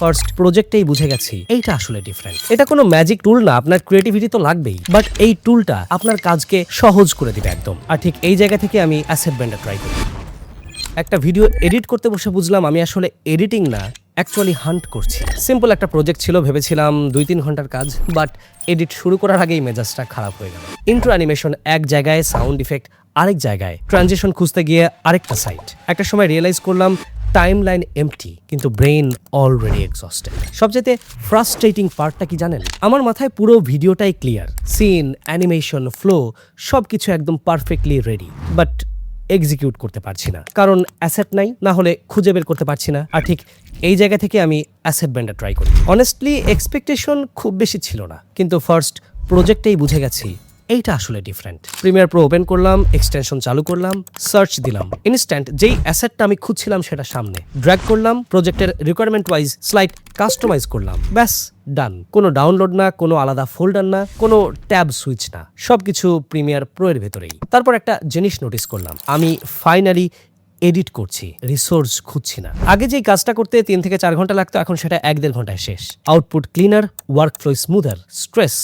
First প্রজেক্টেই বুঝে গেছি এইটা আসলে ডিফারেন্ট। এটা কোনো ম্যাজিক টুল না, আপনার ক্রিয়েটিভিটি তো লাগবেই, বাট এই টুলটা আপনার কাজকে সহজ করে দিবে একদম। আর ঠিক এই জায়গা থেকে আমি AssetBender ট্রাই করি। একটা ভিডিও এডিট করতে বসে বুঝলাম আমি আসলে এডিটিং না, অ্যাকচুয়ালি হান্ট করছি। সিম্পল একটা প্রজেক্ট ছিল, ভেবেছিলাম 2-3 ঘন্টার কাজ, বাট এডিট শুরু করার আগেই মেজাজটা খারাপ হয়ে গেল। ইন্ট্রো অ্যানিমেশন এক জায়গায়, সাউন্ড ইফেক্ট আরেক জায়গায়, ট্রানজিশন খুঁজতে গিয়ে আরেকটা সাইট। একটা সময় রিয়েলাইজ করলাম টাইমলাইন এমটি, কিন্তু ব্রেইন অলরেডি এক্সস্টেড। সবচেয়ে ফ্রাস্ট্রেটিং পার্টটা কি জানেন? আমার মাথায় পুরো ভিডিওটাই ক্লিয়ার, সিন, অ্যানিমেশন, ফ্লো সবকিছু একদম পারফেক্টলি রেডি, বাট এক্সিকিউট করতে পারছি না, কারণ অ্যাসেট নাই, না হলে খুঁজে বের করতে পারছি না। আর ঠিক এই জায়গা থেকে আমি AssetBender ট্রাই করি। অনেস্টলি এক্সপেকটেশন খুব বেশি ছিল না, কিন্তু ফার্স্ট প্রজেক্টেই বুঝে গেছি এইটা আসলে ডিফারেন্ট। প্রিমিয়ার প্রো ওপেন করলাম, এক্সটেনশন চালু করলাম, সার্চ দিলাম, ইনস্ট্যান্ট যেই অ্যাসেটটা আমি খুঁজছিলাম সেটা সামনে ড্র্যাগ করলাম, প্রজেক্টের রিকোয়ারমেন্ট ওয়াইজ স্লাইড কাস্টমাইজ করলাম, ব্যাস ডান। কোনো ডাউনলোড না, কোনো আলাদা ফোল্ডার না, কোনো ট্যাব সুইচ না, সবকিছু প্রিমিয়ার প্রো এর ভেতরেই। তারপর একটা জিনিস নোটিস করলাম, আমি ফাইনালি এডিট করছি, রিসোর্স খুঁজছি না। আগে যেই কাজটা করতে 3 থেকে 4 ঘন্টা লাগতো, এখন সেটা 1-1.5 ঘন্টায় শেষ। Output cleaner, work flow smoother, stress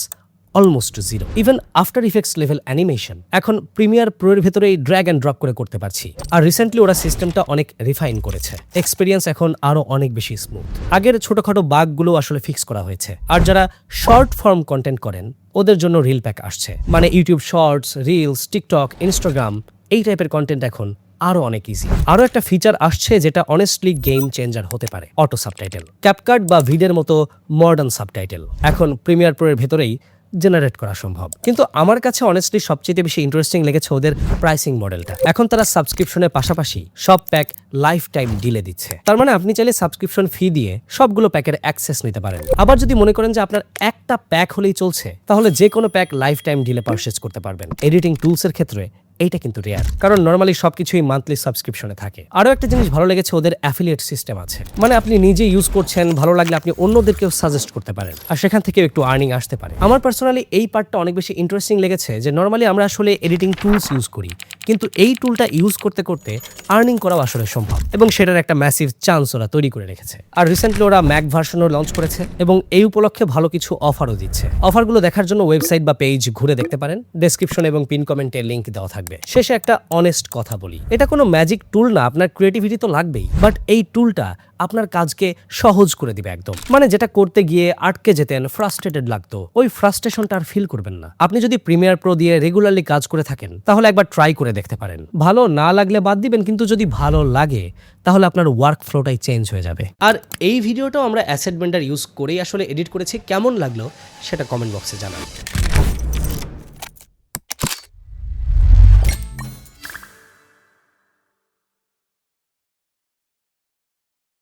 almost zero. Even after effects level animation এখন প্রিমিয়ার প্রো এর ভেতরেই ড্র্যাগ অ্যান্ড ড্রপ করে করতে পারছি। আর রিসেন্টলি ওরা সিস্টেমটা অনেক রিফাইন করেছে, এক্সপিরিয়েন্স এখন আরো অনেক বেশি স্মুথ। আগের ছোটখাটো বাগগুলো আসলে ফিক্স করা হয়েছে। আর যারা শর্ট ফর্ম কন্টেন্ট করেন ওদের জন্য রিল প্যাক আসছে, মানে YouTube shorts, reels, TikTok, Instagram এই টাইপের কন্টেন্ট এখন আরো অনেক ইজি। আরো একটা ফিচার আসছে যেটা অনেস্টলি গেম চেঞ্জার হতে পারে, অটো সাবটাইটেল। ক্যাপকাট বা ভিডের মতো মডার্ন সাবটাইটেল এখন প্রিমিয়ার প্রো এর ভেতরেই জেনারেট করা সম্ভব। কিন্তু আমার কাছে অনেস্টলি সবচেয়ে বেশি ইন্টারেস্টিং লেগেছে ওদের প্রাইসিং মডেলটা। এখন তারা সাবস্ক্রিপশনের পাশাপাশি সব প্যাক লাইফ টাইম ডিলে দিচ্ছে। তার মানে আপনি চাইলে সাবস্ক্রিপশন ফি দিয়ে সবগুলো প্যাকের অ্যাক্সেস নিতে পারেন। আবার যদি মনে করেন যে আপনার একটা প্যাক হলেই চলছে, তাহলে যে কোনো pack life time delay purchase করতে পারবেন। এডিটিং টুলসের ক্ষেত্রে এইটা কিন্তু রেয়ার, কারণ নর্মালি সবকিছুই মান্থলি সাবস্ক্রিপশনে থাকে। আরো একটা জিনিস ভালো লেগেছে, ওদের অ্যাফিলিয়েট সিস্টেম আছে, মানে আপনি নিজে ইউজ করছেন, ভালো লাগলে আপনি অন্যদেরকেও সাজেস্ট করতে পারেন, আর সেখান থেকেও একটু আর্নিং আসতে পারে। আমার পার্সোনালি এই পার্টটা অনেক বেশি ইন্টারেস্টিং লেগেছে, যে নর্মালি আমরা আসলে এডিটিং টুলস ইউজ করি, কিন্তু এই টুলটা ইউজ করতে করতে আর্নিং করাও আসলে সম্ভব, এবং সেটার একটা ম্যাসিভ চান্স ওরা তৈরি করে রেখেছে। আর রিসেন্টলি ওরা ম্যাক ভার্সনও লঞ্চ করেছে, এবং এই উপলক্ষে ভালো কিছু অফারও দিচ্ছে। অফারগুলো দেখার জন্য ওয়েবসাইট বা পেজ ঘুরে দেখতে পারেন, ডেসক্রিপশন এবং পিন কমেন্টে লিংক দেওয়া থাকবে। শেষে একটা অনেস্ট কথা বলি, এটা কোনো ম্যাজিক টুল না, আপনার ক্রিয়েটিভিটি তো লাগবেই, বাট এই টুলটা আপনার কাজকে সহজ করে দিবে একদম। মানে যেটা করতে গিয়ে আটকে যেতেন, ফ্রাস্ট্রেটেড লাগতো, ওই ফ্রাস্ট্রেশনটা আর ফিল করবেন না। আপনি যদি প্রিমিয়ার প্রো দিয়ে রেগুলারলি কাজ করে থাকেন, তাহলে একবার ট্রাই করে দেখতে পারেন। ভালো না লাগলে বাদ দিবেন, কিন্তু যদি ভালো লাগে তাহলে আপনার ওয়ার্ক ফ্লোটাই চেঞ্জ হয়ে যাবে। আর এই ভিডিওটাও আমরা AssetBender ইউজ করেই আসলে এডিট করেছি, কেমন লাগলো সেটা কমেন্ট বক্সে জানান।